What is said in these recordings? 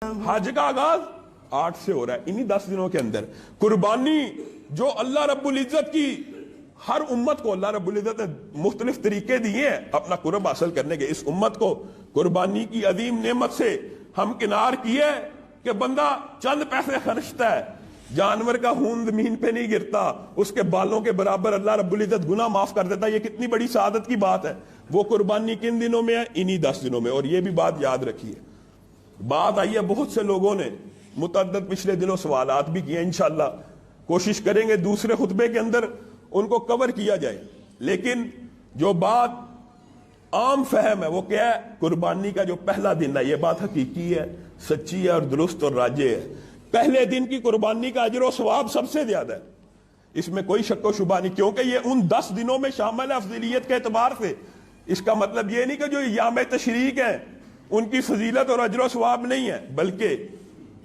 حج کا آغاز 8 سے ہو رہا ہے. انہی 10 دنوں کے اندر قربانی جو اللہ رب العزت کی ہر امت کو اللہ رب العزت نے مختلف طریقے دیے ہیں اپنا قرب حاصل کرنے کے. اس امت کو قربانی کی عظیم نعمت سے ہم کنار کیے کہ بندہ چند پیسے خرچتا ہے, جانور کا خون زمین پہ نہیں گرتا, اس کے بالوں کے برابر اللہ رب العزت گناہ معاف کر دیتا ہے. یہ کتنی بڑی سعادت کی بات ہے. وہ قربانی کن دنوں میں ہے؟ انہی 10 دنوں میں. اور یہ بھی بات یاد رکھیے, بات آئی ہے بہت سے لوگوں نے متعدد پچھلے دنوں سوالات بھی کیے, انشاءاللہ کوشش کریں گے دوسرے خطبے کے اندر ان کو کور کیا جائے. لیکن جو بات عام فہم ہے وہ کیا ہے؟ قربانی کا جو پہلا دن ہے, یہ بات حقیقی ہے, سچی ہے اور درست اور راجع ہے. پہلے دن کی قربانی کا اجر و ثواب سب سے زیادہ ہے, اس میں کوئی شک و شبہ نہیں, کیونکہ یہ ان 10 دنوں میں شامل ہے افضلیت کے اعتبار سے. اس کا مطلب یہ نہیں کہ جو ایام تشریق ہیں ان کی فضیلت اور اجر و ثواب نہیں ہے, بلکہ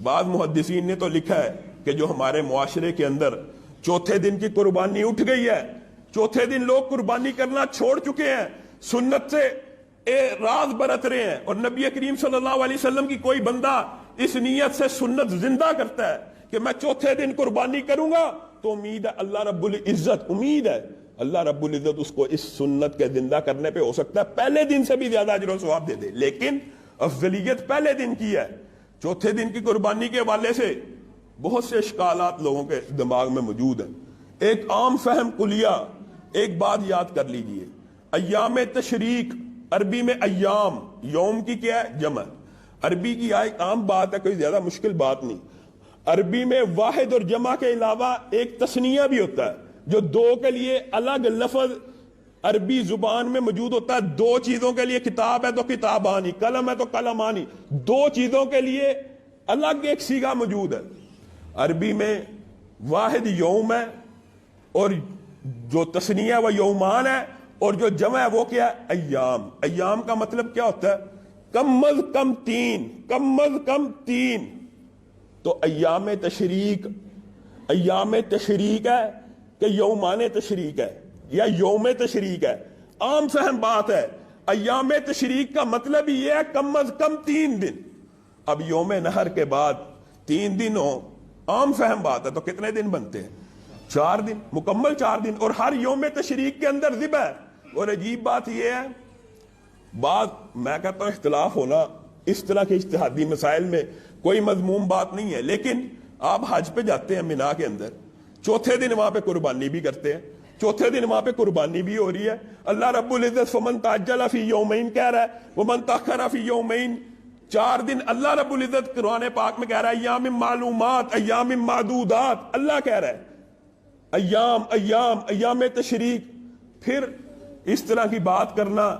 بعض محدثین نے تو لکھا ہے کہ جو ہمارے معاشرے کے اندر چوتھے دن کی قربانی اٹھ گئی ہے, چوتھے دن لوگ قربانی کرنا چھوڑ چکے ہیں, سنت سے راز برت رہے ہیں, اور نبی کریم صلی اللہ علیہ وسلم کی کوئی بندہ اس نیت سے سنت زندہ کرتا ہے کہ میں چوتھے دن قربانی کروں گا, تو امید ہے اللہ رب العزت, امید ہے اللہ رب العزت اس کو اس سنت کے زندہ کرنے پہ ہو سکتا ہے پہلے دن سے بھی زیادہ اجر و ثواب دے دے. لیکن افضلیت پہلے دن کی ہے. چوتھے دن کی قربانی کے حوالے سے بہت سے اشکالات لوگوں کے دماغ میں موجود ہیں. ایک عام فہم کلیہ ایک بات یاد کر لیجئے, ایام تشریق عربی میں ایام, یوم کی کیا ہے؟ جمع. عربی کی ایک عام بات ہے, کوئی زیادہ مشکل بات نہیں. عربی میں واحد اور جمع کے علاوہ ایک تثنیہ بھی ہوتا ہے جو دو کے لیے الگ لفظ عربی زبان میں موجود ہوتا ہے. دو چیزوں کے لیے کتاب ہے تو کتابانی, قلم ہے تو قلمانی, دو چیزوں کے لیے الگ ایک صیغہ موجود ہے. عربی میں واحد یوم ہے اور جو تثنیہ وہ یومان ہے, اور جو جمع ہے وہ کیا ہے؟ ایام. ایام کا مطلب کیا ہوتا ہے؟ کم از کم 3, کم از کم 3. تو ایام تشریق, ایام تشریق ہے کہ یومان تشریق ہے یا یوم تشریق ہے؟ عام فہم بات ہے, ایام تشریق کا مطلب یہ ہے کم از کم 3 دن. اب یوم نحر کے بعد 3 دن ہو, عام فہم بات ہے, تو کتنے دن بنتے ہیں؟ 4 دن, مکمل 4 دن. اور ہر یوم تشریق کے اندر ذبح ہے. اور عجیب بات یہ ہے, بات میں کہتا ہوں اختلاف ہونا اس طرح کے اجتہادی مسائل میں کوئی مذموم بات نہیں ہے, لیکن آپ حج پہ جاتے ہیں مینا کے اندر, چوتھے دن وہاں پہ قربانی بھی کرتے ہیں, چوتھے دن وہاں پہ قربانی بھی ہو رہی ہے. اللہ رب العزت فمن تعجل فی یومین کہہ رہا ہے, ومن تاخر فی یومین, 4 دن اللہ رب العزت قرآن پاک میں کہہ رہا ہے ایام معلومات, ایام معدودات, اللہ کہہ رہا ہے ایام, ایام, ایام تشریق. پھر اس طرح کی بات کرنا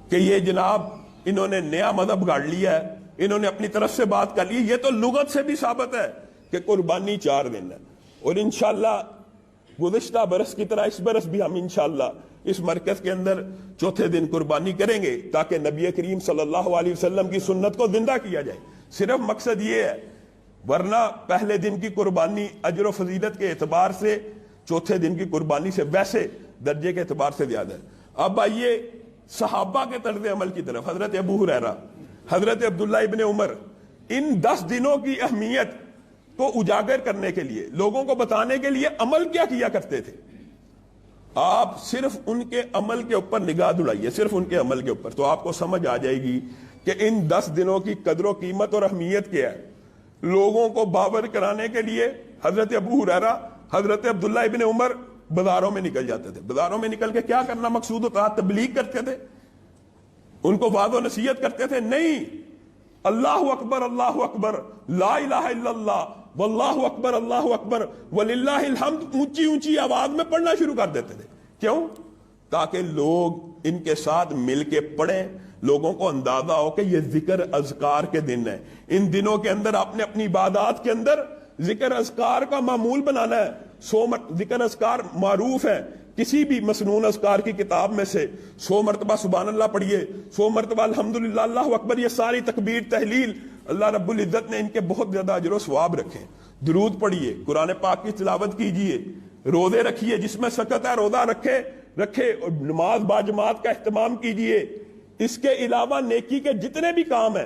کہ یہ جناب انہوں نے نیا مذہب گاڑ لیا ہے, انہوں نے اپنی طرف سے بات کر لی, یہ تو لغت سے بھی ثابت ہے کہ قربانی 4 دن ہے. اور انشاءاللہ گزشتہ برس کی طرح اس برس بھی ہم انشاءاللہ اس مرکز کے اندر چوتھے دن قربانی کریں گے تاکہ نبی کریم صلی اللہ علیہ وسلم کی سنت کو زندہ کیا جائے. صرف مقصد یہ ہے, ورنہ پہلے دن کی قربانی اجر و فضیلت کے اعتبار سے چوتھے دن کی قربانی سے ویسے درجے کے اعتبار سے زیادہ ہے. اب آئیے صحابہ کے طرز عمل کی طرف. حضرت ابو ہریرہ, حضرت عبداللہ ابن عمر, ان 10 دنوں کی اہمیت کو اجاگر کرنے کے لیے, لوگوں کو بتانے کے لیے عمل کیا کیا کرتے تھے. آپ صرف ان کے عمل کے اوپر نگاہ دوڑائیے, صرف ان کے عمل کے اوپر, تو آپ کو سمجھ آ جائے گی کہ ان 10 دنوں کی قدر و قیمت اور اہمیت کیا ہے. لوگوں کو باور کرانے کے لیے حضرت ابو ہریرہ, حضرت عبداللہ ابن عمر بازاروں میں نکل جاتے تھے. بازاروں میں نکل کے کیا کرنا مقصود ہوتا؟ تبلیغ کرتے تھے, ان کو وعظ و نصیحت کرتے تھے. نہیں, اللہ اکبر, اللہ اکبر, لا الہ الا اللہ, واللہ اکبر, اللہ اکبر, وللہ الحمد اونچی اونچی آواز میں پڑھنا شروع کر دیتے تھے. کیوں؟ تاکہ لوگ ان کے ساتھ مل کے پڑھیں, لوگوں کو اندازہ ہو کہ یہ ذکر اذکار کے دن ہے. ان دنوں کے اندر آپ نے اپنی عبادات کے اندر ذکر اذکار کا معمول بنانا ہے. ذکر اذکار معروف ہے, کسی بھی مسنون اذکار کی کتاب میں سے 100 مرتبہ سبحان اللہ پڑھیے, 100 مرتبہ الحمدللہ, اللہ اکبر, یہ ساری تکبیر تحلیل اللہ رب العزت نے ان کے بہت زیادہ اجر و ثواب رکھے. درود پڑھیے, قرآن پاک کی تلاوت کیجئے, روزے رکھیے, جس میں سکت ہے روزہ رکھے, اور نماز باجماعت کا اہتمام کیجئے. اس کے علاوہ نیکی کے جتنے بھی کام ہیں